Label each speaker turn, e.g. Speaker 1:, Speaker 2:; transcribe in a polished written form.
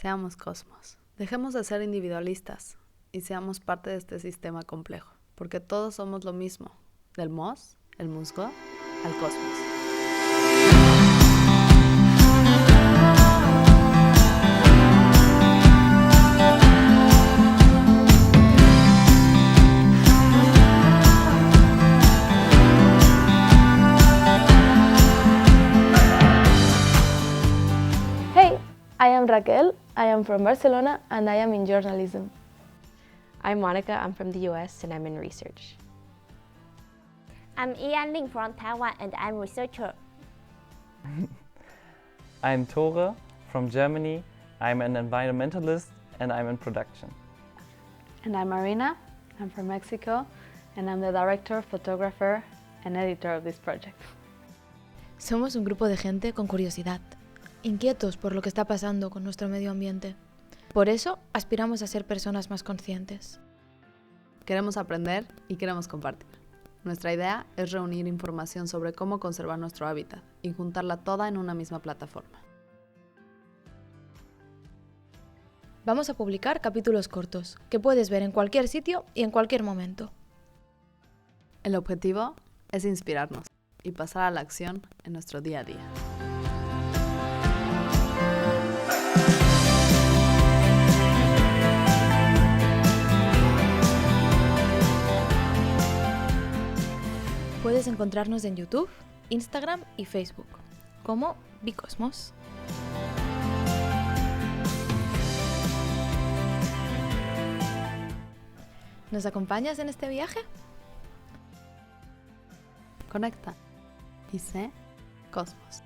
Speaker 1: Seamos cosmos. Dejemos de ser individualistas y seamos parte de este sistema complejo, porque todos somos lo mismo, del mos, el musgo, al cosmos.
Speaker 2: Hey, I am Raquel, I am from Barcelona and I am in journalism.
Speaker 3: I'm Monica, I'm from the US and I'm in research.
Speaker 4: I'm Ian Ling from Taiwan and I'm a researcher.
Speaker 5: I'm Tore from Germany. I'm an environmentalist and I'm in production.
Speaker 1: And I'm Marina, I'm from Mexico, and I'm the director, photographer, and editor of this project.
Speaker 6: Somos un grupo de gente con curiosidad, inquietos por lo que está pasando con nuestro medio ambiente. Por eso aspiramos a ser personas más conscientes.
Speaker 1: Queremos aprender y queremos compartir. Nuestra idea es reunir información sobre cómo conservar nuestro hábitat y juntarla toda en una misma plataforma.
Speaker 6: Vamos a publicar capítulos cortos, que puedes ver en cualquier sitio y en cualquier momento.
Speaker 1: El objetivo es inspirarnos y pasar a la acción en nuestro día a día.
Speaker 6: Puedes encontrarnos en YouTube, Instagram y Facebook, como Bicosmos. ¿Nos acompañas en este viaje?
Speaker 1: Conecta y sé cosmos.